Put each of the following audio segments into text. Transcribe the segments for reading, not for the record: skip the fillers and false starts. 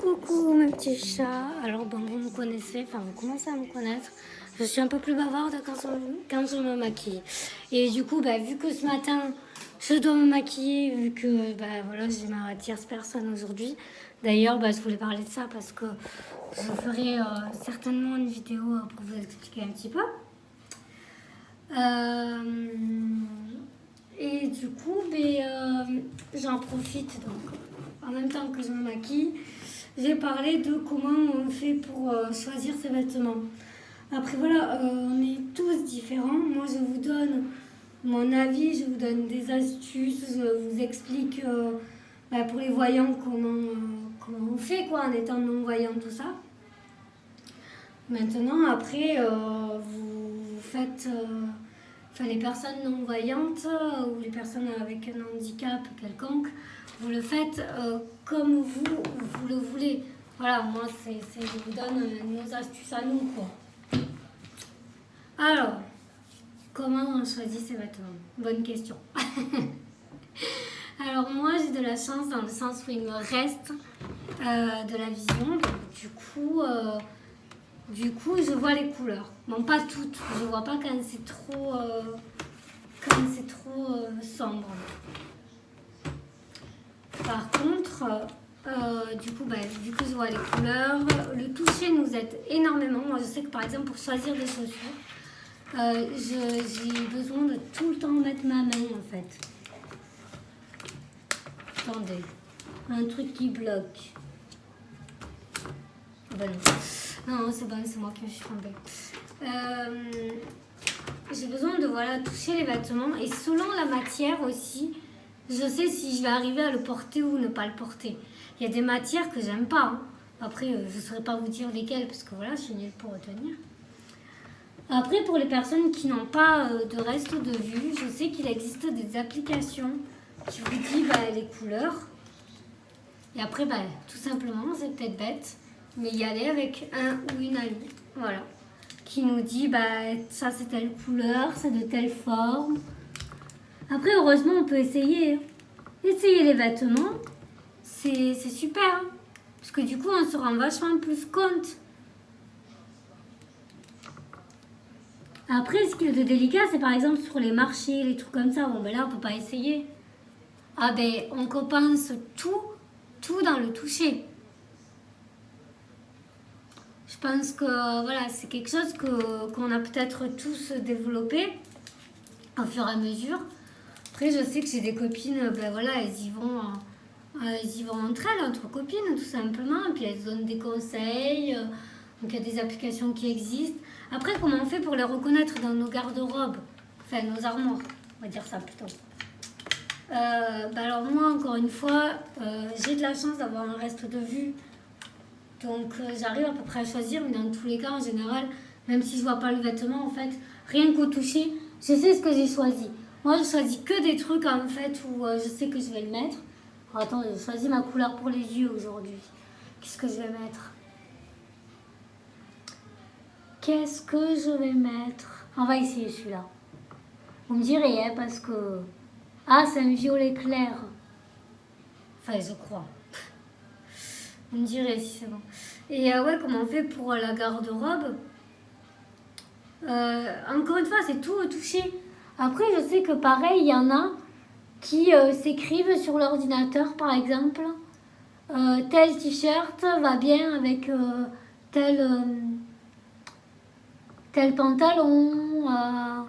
Coucou mes petits chats. Alors bon, vous me connaissez, enfin vous commencez à me connaître. Je suis un peu plus bavarde quand je me maquille. Et du coup, vu que ce matin, je dois me maquiller, vu que voilà, j'ai ma tierce personne aujourd'hui. D'ailleurs, je voulais parler de ça parce que je ferai certainement une vidéo pour vous expliquer un petit peu. Et du coup, j'en profite donc en même temps que je me maquille. J'ai parlé de comment on fait pour choisir ses vêtements. Après voilà, on est tous différents. Moi je vous donne mon avis, je vous donne des astuces, je vous explique pour les voyants comment on fait quoi en étant non-voyant, tout ça. Maintenant après, vous faites... les personnes non-voyantes ou les personnes avec un handicap quelconque, vous le faites comme vous le voulez. Voilà, moi, je vous donne nos astuces à nous, quoi. Alors, comment on choisit ses vêtements? Bonne question. Alors, moi, j'ai de la chance dans le sens où il me reste de la vision. Donc, du coup, je vois les couleurs. Bon, pas toutes. Je vois pas quand c'est trop sombre. Par contre, vu que je vois les couleurs, le toucher nous aide énormément. Moi, je sais que par exemple, pour choisir des chaussures, j'ai besoin de tout le temps mettre ma main, en fait. Attendez. Un truc qui bloque. Non, c'est bon, c'est moi qui me suis trompée. J'ai besoin de toucher les vêtements et selon la matière aussi, je sais si je vais arriver à le porter ou ne pas le porter. Il y a des matières que j'aime pas. Hein. Après, je ne saurais pas vous dire lesquelles parce que je suis nulle pour retenir. Après, pour les personnes qui n'ont pas de reste de vue, je sais qu'il existe des applications qui vous disent les couleurs. Et après, tout simplement, c'est peut-être bête, mais y aller avec un ou une amie. Voilà. Qui nous dit, ça c'est telle couleur, c'est de telle forme. Après, heureusement, on peut essayer. Hein. Essayer les vêtements, c'est super. Hein. Parce que du coup, on se rend vachement plus compte. Après, ce qui est de délicat, c'est par exemple sur les marchés, les trucs comme ça. Bon, là, on peut pas essayer. On compense tout dans le toucher. Je pense que c'est quelque chose qu'on a peut-être tous développé au fur et à mesure. Après, je sais que j'ai des copines, elles y vont entre elles, entre copines, tout simplement. Et puis elles donnent des conseils. Donc il y a des applications qui existent. Après, comment on fait pour les reconnaître dans nos garde-robes? Enfin, nos armoires, on va dire ça plutôt. Alors moi, encore une fois, j'ai de la chance d'avoir un reste de vue. Donc j'arrive à peu près à choisir, mais dans tous les cas, en général, même si je vois pas le vêtement, en fait, rien qu'au toucher, je sais ce que j'ai choisi. Moi, je choisis que des trucs, en fait, où je sais que je vais le mettre. Alors, attends, j'ai choisi ma couleur pour les yeux aujourd'hui. Qu'est-ce que je vais mettre? Qu'est-ce que je vais mettre? On va essayer celui-là. Vous me direz, hein, parce que... Ah, c'est un violet clair. Enfin, je crois. Vous me direz si c'est bon. Et comment on fait pour la garde-robe? Encore une fois, c'est tout au toucher. Après, je sais que pareil, il y en a qui s'écrivent sur l'ordinateur, par exemple. Tel t-shirt va bien avec tel pantalon.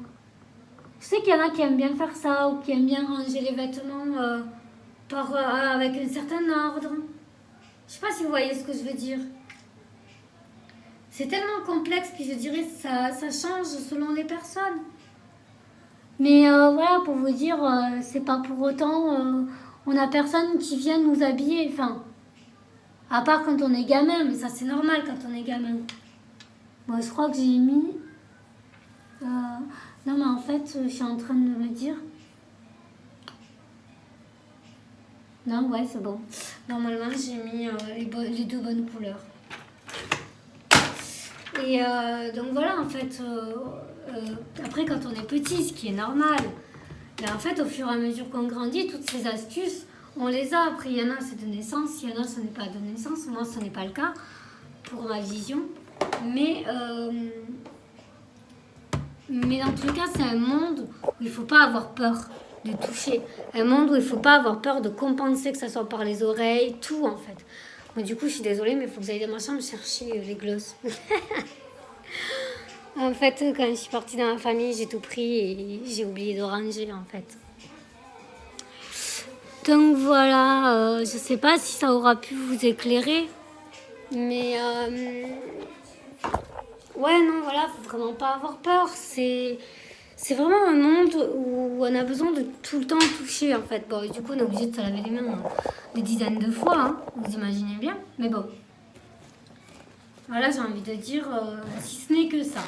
Je sais qu'il y en a qui aiment bien faire ça ou qui aiment bien ranger les vêtements avec un certain ordre. Je sais pas si vous voyez ce que je veux dire. C'est tellement complexe, puis je dirais ça change selon les personnes. Mais pour vous dire, c'est pas pour autant, on a personne qui vient nous habiller, enfin, à part quand on est gamin, mais ça c'est normal quand on est gamin. Bon, je crois que j'ai mis... non mais en fait, je suis en train de me dire... Non, ouais, c'est bon. Normalement, j'ai mis les deux bonnes couleurs. Et donc voilà, en fait, après, quand on est petit, ce qui est normal, en fait, au fur et à mesure qu'on grandit, toutes ces astuces, On les a, après il y en a c'est de naissance, il y en a ce n'est pas de naissance, moi ce n'est pas le cas pour ma vision. Mais dans tous les cas, c'est un monde où il ne faut pas avoir peur de toucher. Un monde où il ne faut pas avoir peur de compenser, que ce soit par les oreilles, tout en fait. Moi, du coup, je suis désolée, mais il faut que j'aille dans ma chambre chercher les glosses. En fait, quand je suis partie dans ma famille, j'ai tout pris et j'ai oublié de ranger en fait. Donc voilà, je ne sais pas si ça aura pu vous éclairer, mais ouais, non, voilà, faut vraiment pas avoir peur. C'est vraiment un monde où on a besoin de tout le temps toucher, en fait. Bon, du coup, on est obligé de se laver les mains des dizaines de fois, hein, vous imaginez bien. Mais bon, voilà, j'ai envie de dire, si ce n'est que ça.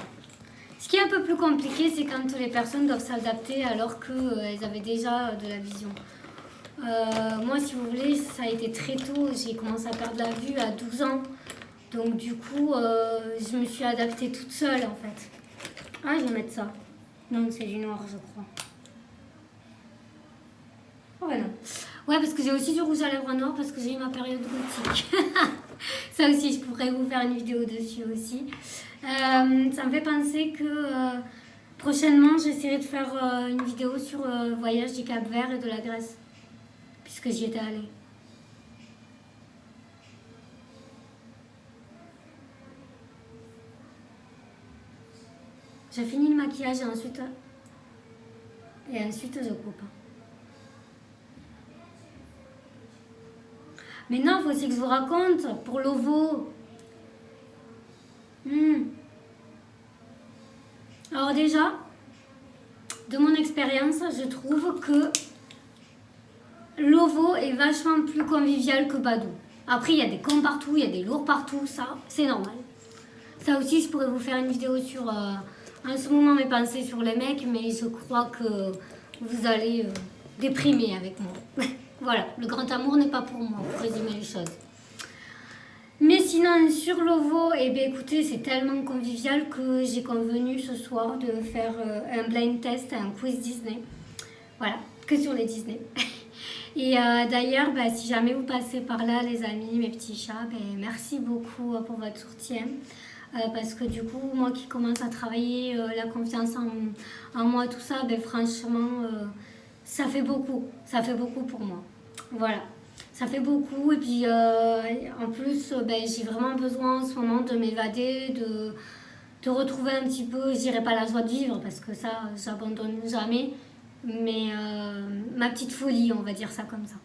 Ce qui est un peu plus compliqué, c'est quand les personnes doivent s'adapter alors qu'elles avaient déjà de la vision. Moi, si vous voulez, ça a été très tôt. J'ai commencé à perdre la vue à 12 ans. Donc du coup, je me suis adaptée toute seule en fait. Ah, je vais mettre ça. Non, c'est du noir, je crois. Oh ben non. Ouais, parce que j'ai aussi du rouge à lèvres noir parce que j'ai eu ma période gothique. Ça aussi, je pourrais vous faire une vidéo dessus aussi. Ça me fait penser que prochainement, j'essaierai de faire une vidéo sur le voyage du Cap-Vert et de la Grèce. Puisque j'y étais allée. Je finis le maquillage et ensuite je coupe. Mais non, il faut aussi que je vous raconte pour l'OVO. Alors déjà, de mon expérience, je trouve que l'OVO est vachement plus convivial que Badou. Après, il y a des cons partout, il y a des lourds partout, ça, c'est normal. Ça aussi, je pourrais vous faire une vidéo sur, en ce moment, mes pensées sur les mecs, mais je crois que vous allez déprimer avec moi. Voilà, le grand amour n'est pas pour moi, pour résumer les choses. Mais sinon, sur l'OVO, eh bien, écoutez, c'est tellement convivial que j'ai convenu ce soir de faire un blind test, un quiz Disney. Voilà, que sur les Disney. Et d'ailleurs, bah, si jamais vous passez par là, les amis, mes petits chats, bah, merci beaucoup pour votre soutien. Parce que du coup, moi qui commence à travailler la confiance en moi, tout ça, bah, franchement, ça fait beaucoup. Ça fait beaucoup pour moi. Voilà. Ça fait beaucoup. Et puis, en plus, bah, j'ai vraiment besoin en ce moment de m'évader, de retrouver un petit peu, je dirais pas la joie de vivre, parce que ça, j'abandonne jamais. Mais ma petite folie, on va dire ça comme ça.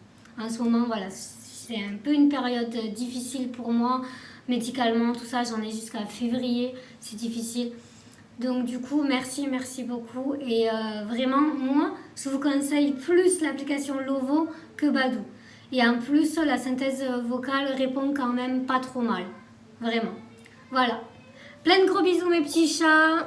En ce moment, voilà, c'est un peu une période difficile pour moi, médicalement, tout ça, j'en ai jusqu'à février, c'est difficile. Donc du coup, merci beaucoup. Et vraiment, moi, je vous conseille plus l'application Lovo que Badou. Et en plus, la synthèse vocale répond quand même pas trop mal. Vraiment. Voilà. Plein de gros bisous mes petits chats.